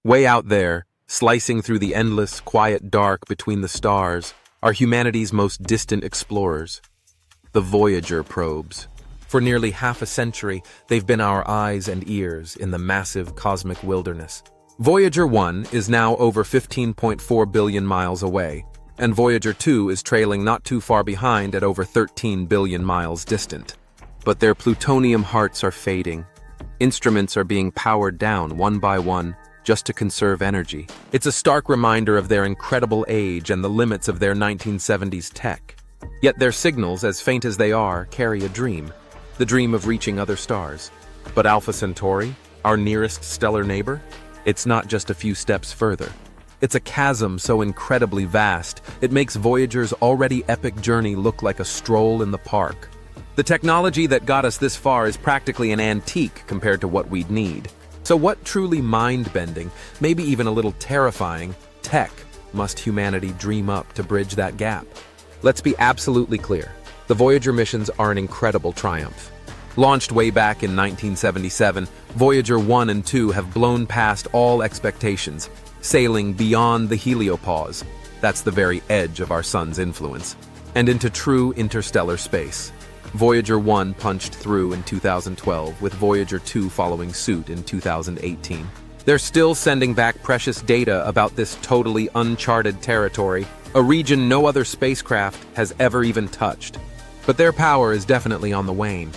Way out there, slicing through the endless, quiet dark between the stars, are humanity's most distant explorers, the Voyager probes. For nearly half a century, they've been our eyes and ears in the massive cosmic wilderness. Voyager 1 is now over 15.4 billion miles away, and Voyager 2 is trailing not too far behind at over 13 billion miles distant. But their plutonium hearts are fading. Instruments are being powered down one by one just to conserve energy. It's a stark reminder of their incredible age and the limits of their 1970s tech. Yet their signals, as faint as they are, carry a dream. The dream of reaching other stars. But Alpha Centauri, our nearest stellar neighbor? It's not just a few steps further. It's a chasm so incredibly vast, it makes Voyager's already epic journey look like a stroll in the park. The technology that got us this far is practically an antique compared to what we'd need. So what truly mind-bending, maybe even a little terrifying, tech must humanity dream up to bridge that gap? Let's be absolutely clear. The Voyager missions are an incredible triumph. Launched way back in 1977, Voyager 1 and 2 have blown past all expectations, sailing beyond the heliopause, that's the very edge of our sun's influence, and into true interstellar space. Voyager 1 punched through in 2012, with Voyager 2 following suit in 2018. They're still sending back precious data about this totally uncharted territory, a region no other spacecraft has ever even touched. But their power is definitely on the wane.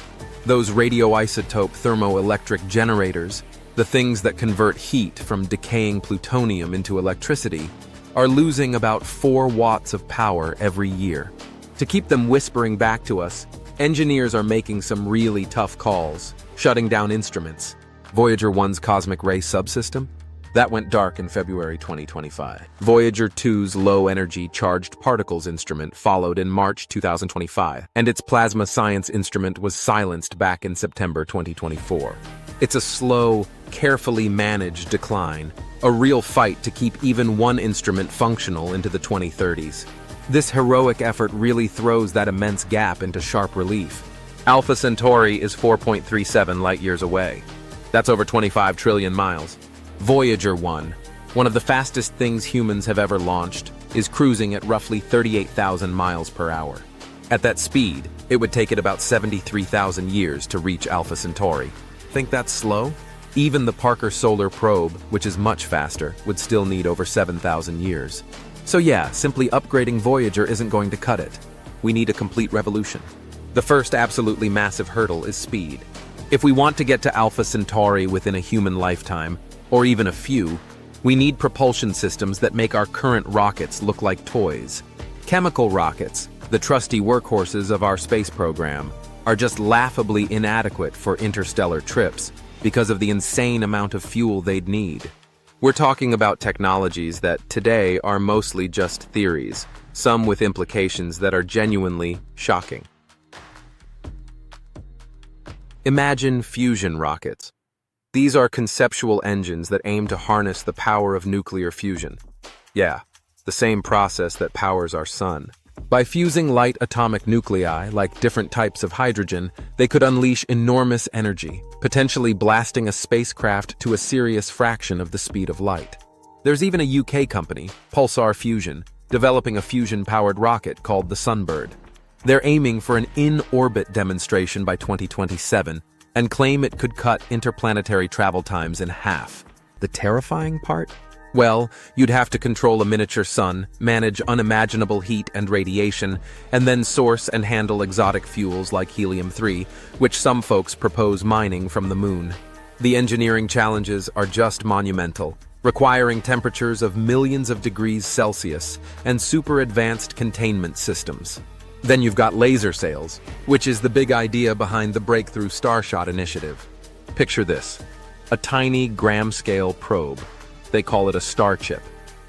Those radioisotope thermoelectric generators, the things that convert heat from decaying plutonium into electricity, are losing about 4 watts of power every year. To keep them whispering back to us, engineers are making some really tough calls, shutting down instruments. Voyager 1's cosmic ray subsystem? That went dark in February 2025. Voyager 2's low-energy charged particles instrument followed in March 2025, and its plasma science instrument was silenced back in September 2024. It's a slow, carefully managed decline, a real fight to keep even one instrument functional into the 2030s. This heroic effort really throws that immense gap into sharp relief. Alpha Centauri is 4.37 light-years away. That's over 25 trillion miles. Voyager 1, one of the fastest things humans have ever launched, is cruising at roughly 38,000 miles per hour. At that speed, it would take it about 73,000 years to reach Alpha Centauri. Think that's slow? Even the Parker Solar Probe, which is much faster, would still need over 7,000 years. So yeah, simply upgrading Voyager isn't going to cut it. We need a complete revolution. The first absolutely massive hurdle is speed. If we want to get to Alpha Centauri within a human lifetime, or even a few, we need propulsion systems that make our current rockets look like toys. Chemical rockets, the trusty workhorses of our space program, are just laughably inadequate for interstellar trips because of the insane amount of fuel they'd need. We're talking about technologies that today are mostly just theories, some with implications that are genuinely shocking. Imagine fusion rockets. These are conceptual engines that aim to harness the power of nuclear fusion. Yeah, the same process that powers our sun. By fusing light atomic nuclei, like different types of hydrogen, they could unleash enormous energy, potentially blasting a spacecraft to a serious fraction of the speed of light. There's even a UK company, Pulsar Fusion, developing a fusion-powered rocket called the Sunbird. They're aiming for an in-orbit demonstration by 2027 and claim it could cut interplanetary travel times in half. The terrifying part? Well, you'd have to control a miniature sun, manage unimaginable heat and radiation, and then source and handle exotic fuels like helium-3, which some folks propose mining from the moon. The engineering challenges are just monumental, requiring temperatures of millions of degrees Celsius and super-advanced containment systems. Then you've got laser sails, which is the big idea behind the Breakthrough Starshot initiative. Picture this: a tiny gram-scale probe. They call it a star chip,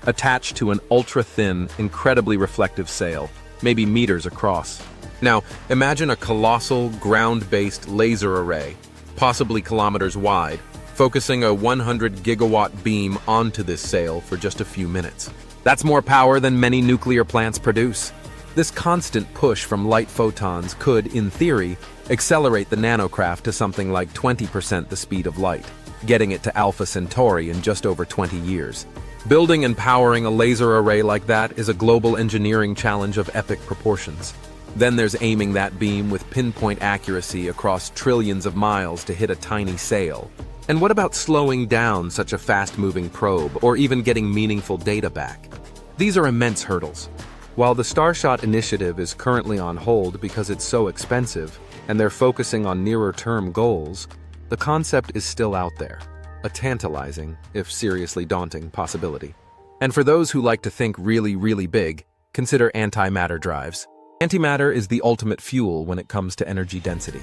attached to an ultra-thin, incredibly reflective sail, maybe meters across. Now, imagine a colossal, ground-based laser array, possibly kilometers wide, focusing a 100-gigawatt beam onto this sail for just a few minutes. That's more power than many nuclear plants produce. This constant push from light photons could, in theory, accelerate the nanocraft to something like 20% the speed of light. getting it to Alpha Centauri in just over 20 years. Building and powering a laser array like that is a global engineering challenge of epic proportions. Then there's aiming that beam with pinpoint accuracy across trillions of miles to hit a tiny sail. And what about slowing down such a fast-moving probe, or even getting meaningful data back? These are immense hurdles. While the Starshot initiative is currently on hold because it's so expensive, and they're focusing on nearer-term goals, the concept is still out there. A tantalizing, if seriously daunting, possibility. And for those who like to think really, really big, consider antimatter drives. Antimatter is the ultimate fuel when it comes to energy density.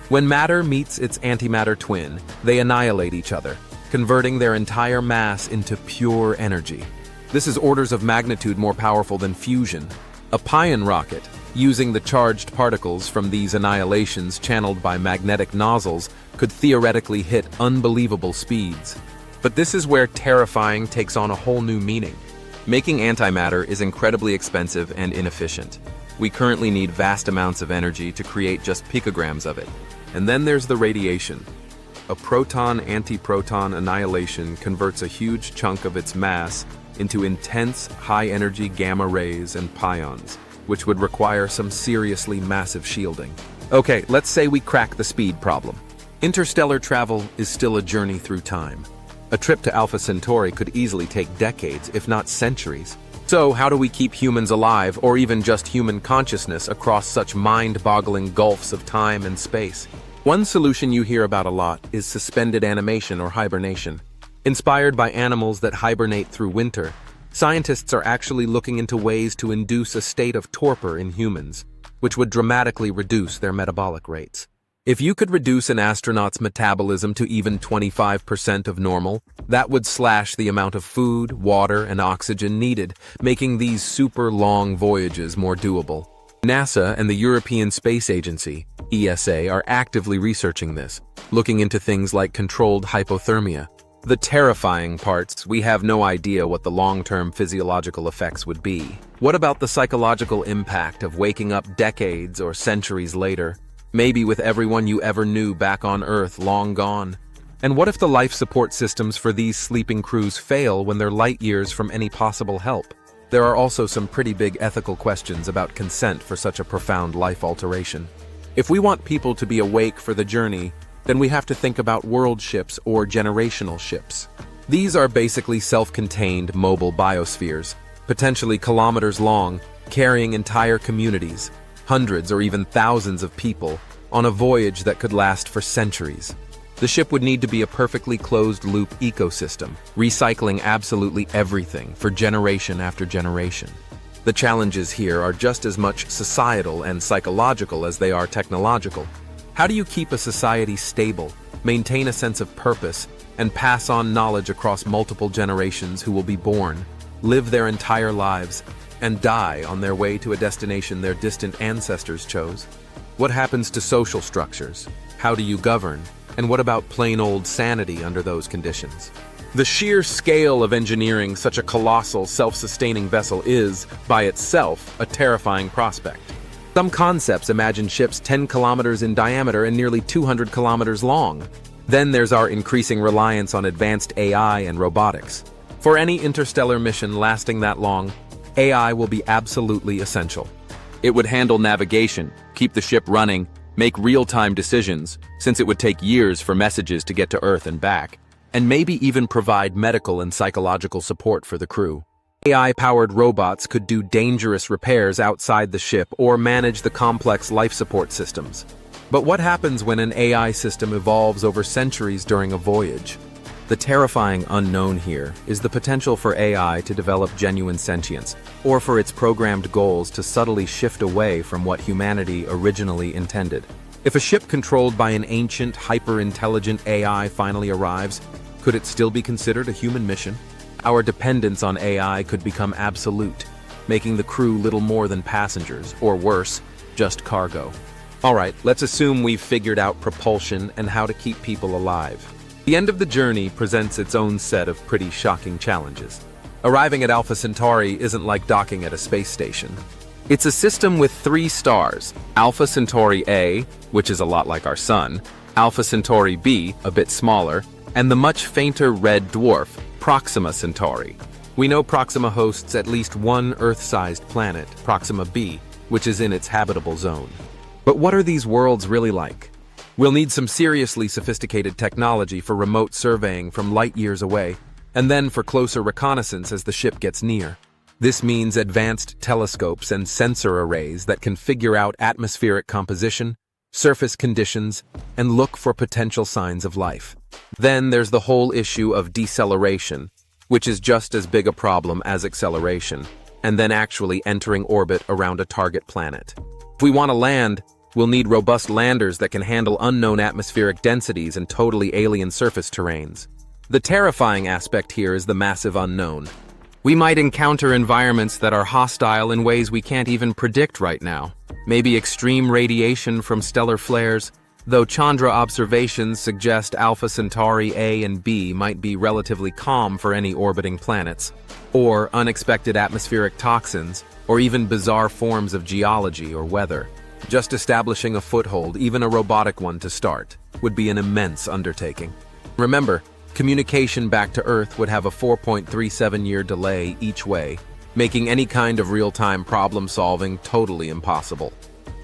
When matter meets its antimatter twin, they annihilate each other, converting their entire mass into pure energy. This is orders of magnitude more powerful than fusion. A pion rocket, using the charged particles from these annihilations channeled by magnetic nozzles, could theoretically hit unbelievable speeds. But this is where terrifying takes on a whole new meaning. Making antimatter is incredibly expensive and inefficient. We currently need vast amounts of energy to create just picograms of it. And then there's the radiation. A proton-antiproton annihilation converts a huge chunk of its mass into intense, high-energy gamma rays and pions, which would require some seriously massive shielding. Okay, let's say we crack the speed problem. Interstellar travel is still a journey through time. A trip to Alpha Centauri could easily take decades, if not centuries. So, how do we keep humans alive, or even just human consciousness, across such mind-boggling gulfs of time and space? One solution you hear about a lot is suspended animation or hibernation. Inspired by animals that hibernate through winter, scientists are actually looking into ways to induce a state of torpor in humans, which would dramatically reduce their metabolic rates. If you could reduce an astronaut's metabolism to even 25% of normal, that would slash the amount of food, water, and oxygen needed, making these super long voyages more doable. NASA and the European Space Agency, ESA, are actively researching this, looking into things like controlled hypothermia. The terrifying parts, we have no idea what the long-term physiological effects would be. What about the psychological impact of waking up decades or centuries later? Maybe with everyone you ever knew back on Earth long gone. And what if the life support systems for these sleeping crews fail when they're light years from any possible help? There are also some pretty big ethical questions about consent for such a profound life alteration. If we want people to be awake for the journey, then we have to think about world ships or generational ships. These are basically self-contained mobile biospheres, potentially kilometers long, carrying entire communities, hundreds or even thousands of people, on a voyage that could last for centuries. The ship would need to be a perfectly closed-loop ecosystem, recycling absolutely everything for generation after generation. The challenges here are just as much societal and psychological as they are technological. How do you keep a society stable, maintain a sense of purpose, and pass on knowledge across multiple generations who will be born, live their entire lives, and die on their way to a destination their distant ancestors chose? What happens to social structures? How do you govern? And what about plain old sanity under those conditions? The sheer scale of engineering such a colossal, self-sustaining vessel is, by itself, a terrifying prospect. Some concepts imagine ships 10 kilometers in diameter and nearly 200 kilometers long. Then there's our increasing reliance on advanced AI and robotics. For any interstellar mission lasting that long, AI will be absolutely essential. It would handle navigation, keep the ship running, make real-time decisions, since it would take years for messages to get to Earth and back, and maybe even provide medical and psychological support for the crew. AI-powered robots could do dangerous repairs outside the ship or manage the complex life support systems. But what happens when an AI system evolves over centuries during a voyage? The terrifying unknown here is the potential for AI to develop genuine sentience, or for its programmed goals to subtly shift away from what humanity originally intended. If a ship controlled by an ancient, hyper-intelligent AI finally arrives, could it still be considered a human mission? Our dependence on AI could become absolute, making the crew little more than passengers, or worse, just cargo. Alright, let's assume we've figured out propulsion and how to keep people alive. The end of the journey presents its own set of pretty shocking challenges. Arriving at Alpha Centauri isn't like docking at a space station. It's a system with 3 stars: Alpha Centauri A, which is a lot like our Sun, Alpha Centauri B, a bit smaller, and the much fainter red dwarf, Proxima Centauri. We know Proxima hosts at least one Earth-sized planet, Proxima b, which is in its habitable zone. But what are these worlds really like? We'll need some seriously sophisticated technology for remote surveying from light years away, and then for closer reconnaissance as the ship gets near. This means advanced telescopes and sensor arrays that can figure out atmospheric composition, surface conditions, and look for potential signs of life. Then there's the whole issue of deceleration, which is just as big a problem as acceleration, and then actually entering orbit around a target planet. If we want to land, we'll need robust landers that can handle unknown atmospheric densities and totally alien surface terrains. The terrifying aspect here is the massive unknown. We might encounter environments that are hostile in ways we can't even predict right now. Maybe extreme radiation from stellar flares, though Chandra observations suggest Alpha Centauri A and B might be relatively calm for any orbiting planets, or unexpected atmospheric toxins, or even bizarre forms of geology or weather. Just establishing a foothold, even a robotic one to start, would be an immense undertaking. Remember, communication back to Earth would have a 4.37-year delay each way, making any kind of real-time problem-solving totally impossible.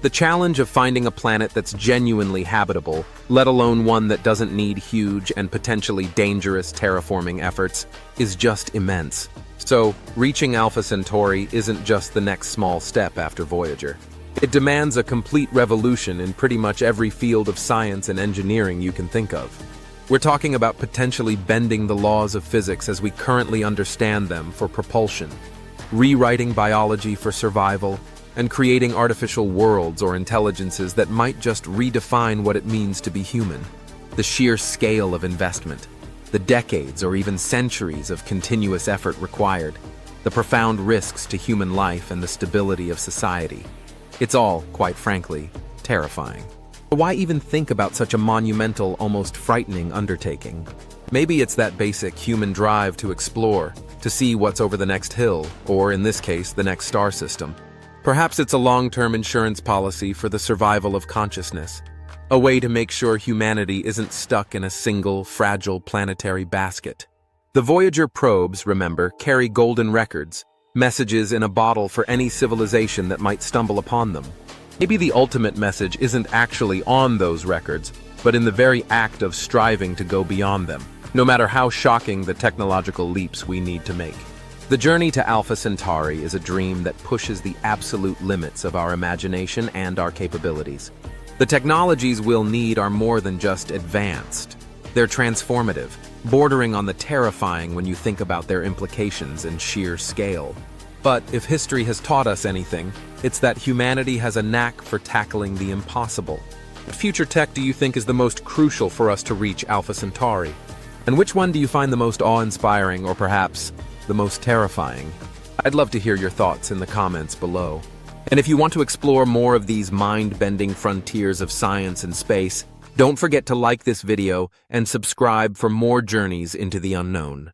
The challenge of finding a planet that's genuinely habitable, let alone one that doesn't need huge and potentially dangerous terraforming efforts, is just immense. So, reaching Alpha Centauri isn't just the next small step after Voyager. It demands a complete revolution in pretty much every field of science and engineering you can think of. We're talking about potentially bending the laws of physics as we currently understand them for propulsion, rewriting biology for survival, and creating artificial worlds or intelligences that might just redefine what it means to be human. The sheer scale of investment, the decades or even centuries of continuous effort required, the profound risks to human life and the stability of society. It's all, quite frankly, terrifying. Why even think about such a monumental, almost frightening undertaking? Maybe it's that basic human drive to explore, to see what's over the next hill, or in this case, the next star system. Perhaps it's a long-term insurance policy for the survival of consciousness, a way to make sure humanity isn't stuck in a single, fragile planetary basket. The Voyager probes, remember, carry golden records, messages in a bottle for any civilization that might stumble upon them. Maybe the ultimate message isn't actually on those records, but in the very act of striving to go beyond them, no matter how shocking the technological leaps we need to make. The journey to Alpha Centauri is a dream that pushes the absolute limits of our imagination and our capabilities. The technologies we'll need are more than just advanced. They're transformative, bordering on the terrifying when you think about their implications and sheer scale. But if history has taught us anything, it's that humanity has a knack for tackling the impossible. What future tech do you think is the most crucial for us to reach Alpha Centauri? And which one do you find the most awe-inspiring or perhaps the most terrifying? I'd love to hear your thoughts in the comments below. And if you want to explore more of these mind-bending frontiers of science and space, don't forget to like this video and subscribe for more journeys into the unknown.